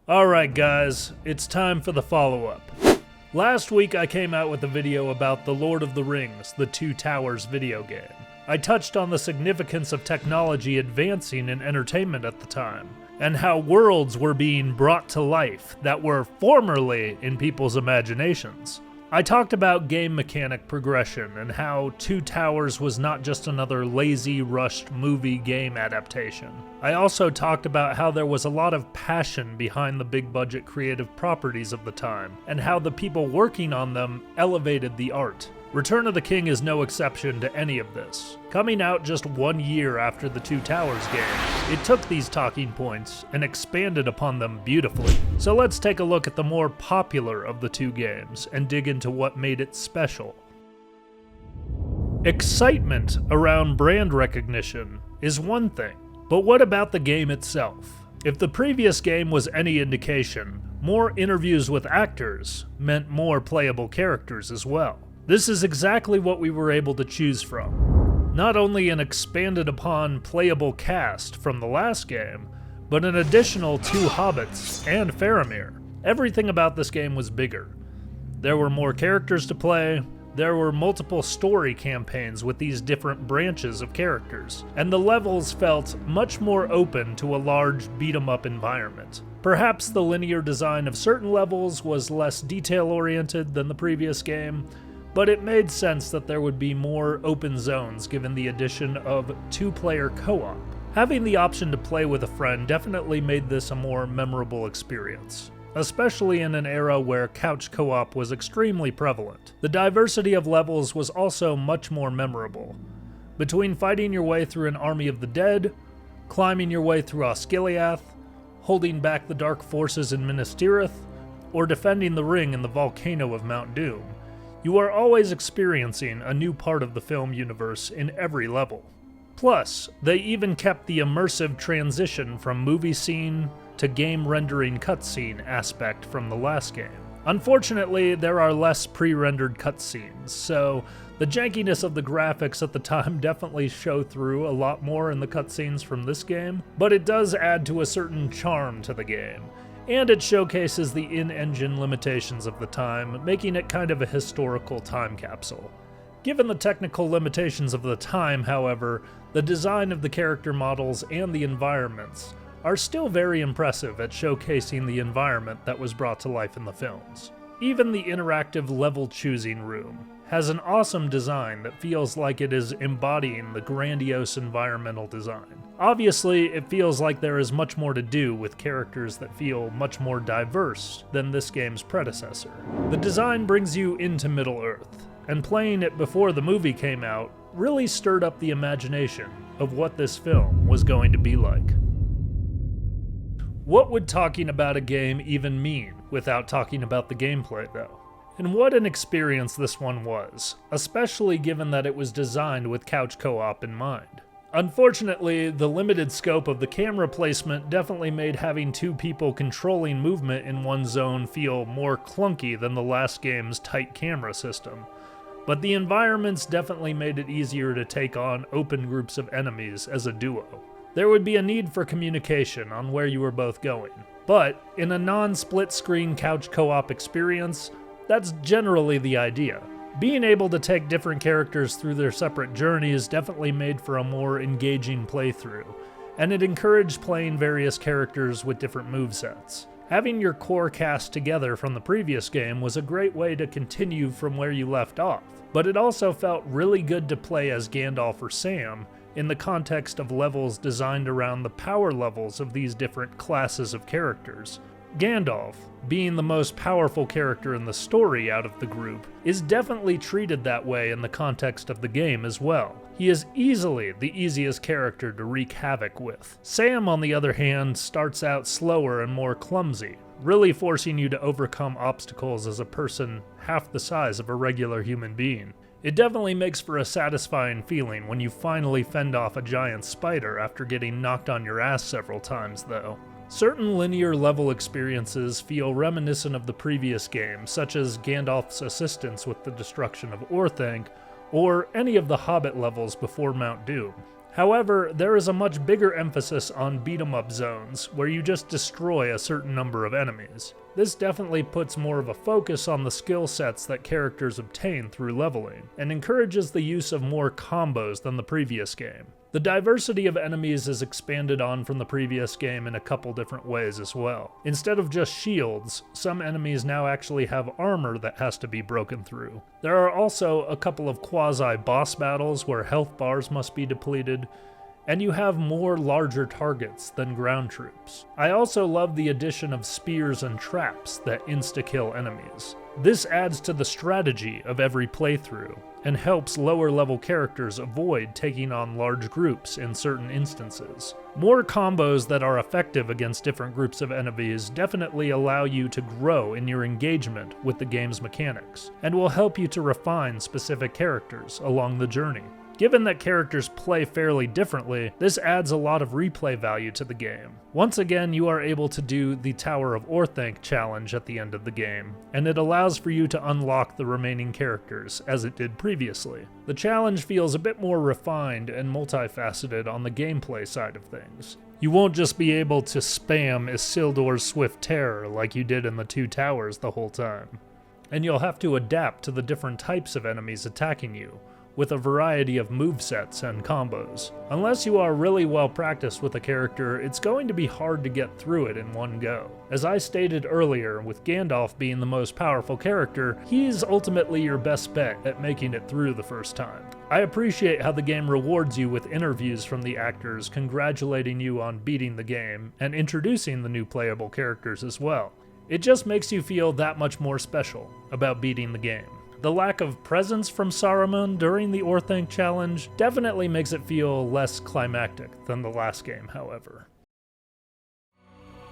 Alright guys, it's time for the follow-up. Last week I came out with a video about The Lord of the Rings, The Two Towers video game. I touched on the significance of technology advancing in entertainment at the time, and how worlds were being brought to life that were formerly in people's imaginations. I talked about game mechanic progression and how Two Towers was not just another lazy, rushed movie game adaptation. I also talked about how there was a lot of passion behind the big-budget creative properties of the time, and how the people working on them elevated the art. Return of the King is no exception to any of this. Coming out just 1 year after the Two Towers game, it took these talking points and expanded upon them beautifully. So let's take a look at the more popular of the two games and dig into what made it special. Excitement around brand recognition is one thing, but what about the game itself? If the previous game was any indication, more interviews with actors meant more playable characters as well. This is exactly what we were able to choose from. Not only an expanded upon playable cast from the last game, but an additional 2 hobbits and Faramir. Everything about this game was bigger. There were more characters to play, there were multiple story campaigns with these different branches of characters, and the levels felt much more open to a large beat-em-up environment. Perhaps the linear design of certain levels was less detail-oriented than the previous game, but it made sense that there would be more open zones given the addition of 2-player co-op. Having the option to play with a friend definitely made this a more memorable experience, especially in an era where couch co-op was extremely prevalent. The diversity of levels was also much more memorable. Between fighting your way through an army of the dead, climbing your way through Osgiliath, holding back the dark forces in Minas Tirith, or defending the ring in the volcano of Mount Doom, you are always experiencing a new part of the film universe in every level. Plus, they even kept the immersive transition from movie scene to game rendering cutscene aspect from the last game. Unfortunately, there are less pre-rendered cutscenes, so the jankiness of the graphics at the time definitely show through a lot more in the cutscenes from this game, but it does add to a certain charm to the game. And it showcases the in-engine limitations of the time, making it kind of a historical time capsule. Given the technical limitations of the time, however, the design of the character models and the environments are still very impressive at showcasing the environment that was brought to life in the films. Even the interactive level choosing room has an awesome design that feels like it is embodying the grandiose environmental design. Obviously, it feels like there is much more to do with characters that feel much more diverse than this game's predecessor. The design brings you into Middle-earth, and playing it before the movie came out really stirred up the imagination of what this film was going to be like. What would talking about a game even mean without talking about the gameplay, though? And what an experience this one was, especially given that it was designed with couch co-op in mind. Unfortunately, the limited scope of the camera placement definitely made having 2 people controlling movement in one zone feel more clunky than the last game's tight camera system. But the environments definitely made it easier to take on open groups of enemies as a duo. There would be a need for communication on where you were both going, but in a non-split screen couch co-op experience, that's generally the idea. Being able to take different characters through their separate journeys definitely made for a more engaging playthrough, and it encouraged playing various characters with different movesets. Having your core cast together from the previous game was a great way to continue from where you left off, but it also felt really good to play as Gandalf or Sam in the context of levels designed around the power levels of these different classes of characters. Gandalf, being the most powerful character in the story out of the group, is definitely treated that way in the context of the game as well. He is easily the easiest character to wreak havoc with. Sam, on the other hand, starts out slower and more clumsy, really forcing you to overcome obstacles as a person half the size of a regular human being. It definitely makes for a satisfying feeling when you finally fend off a giant spider after getting knocked on your ass several times, though. Certain linear level experiences feel reminiscent of the previous game, such as Gandalf's assistance with the destruction of Orthanc, or any of the Hobbit levels before Mount Doom. However, there is a much bigger emphasis on beat-em-up zones, where you just destroy a certain number of enemies. This definitely puts more of a focus on the skill sets that characters obtain through leveling, and encourages the use of more combos than the previous game. The diversity of enemies is expanded on from the previous game in a couple different ways as well. Instead of just shields, some enemies now actually have armor that has to be broken through. There are also a couple of quasi-boss battles where health bars must be depleted, and you have more larger targets than ground troops. I also love the addition of spears and traps that insta-kill enemies. This adds to the strategy of every playthrough, and helps lower level characters avoid taking on large groups in certain instances. More combos that are effective against different groups of enemies definitely allow you to grow in your engagement with the game's mechanics, and will help you to refine specific characters along the journey. Given that characters play fairly differently, this adds a lot of replay value to the game. Once again, you are able to do the Tower of Orthanc challenge at the end of the game, and it allows for you to unlock the remaining characters, as it did previously. The challenge feels a bit more refined and multifaceted on the gameplay side of things. You won't just be able to spam Isildur's Swift Terror like you did in the Two Towers the whole time. And you'll have to adapt to the different types of enemies attacking you, with a variety of movesets and combos. Unless you are really well practiced with a character, it's going to be hard to get through it in one go. As I stated earlier, with Gandalf being the most powerful character, he's ultimately your best bet at making it through the first time. I appreciate how the game rewards you with interviews from the actors congratulating you on beating the game, and introducing the new playable characters as well. It just makes you feel that much more special about beating the game. The lack of presence from Saruman during the Orthanc challenge definitely makes it feel less climactic than the last game, however.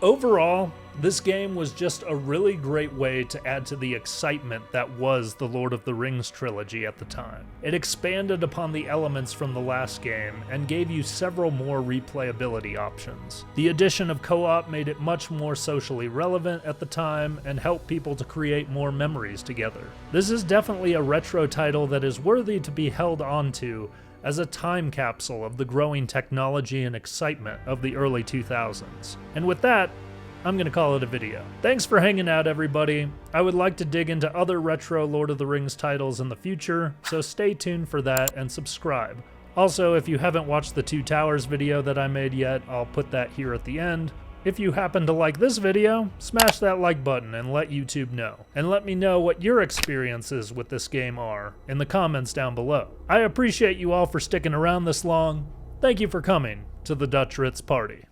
Overall, this game was just a really great way to add to the excitement that was the Lord of the Rings trilogy at the time. It expanded upon the elements from the last game and gave you several more replayability options. The addition of co-op made it much more socially relevant at the time and helped people to create more memories together. This is definitely a retro title that is worthy to be held onto as a time capsule of the growing technology and excitement of the early 2000s. And with that, I'm gonna call it a video. Thanks for hanging out, everybody. I would like to dig into other retro Lord of the Rings titles in the future, so stay tuned for that and subscribe. Also, if you haven't watched the Two Towers video that I made yet, I'll put that here at the end. If you happen to like this video, smash that like button and let YouTube know. And let me know what your experiences with this game are in the comments down below. I appreciate you all for sticking around this long. Thank you for coming to the Dutch Ritz party.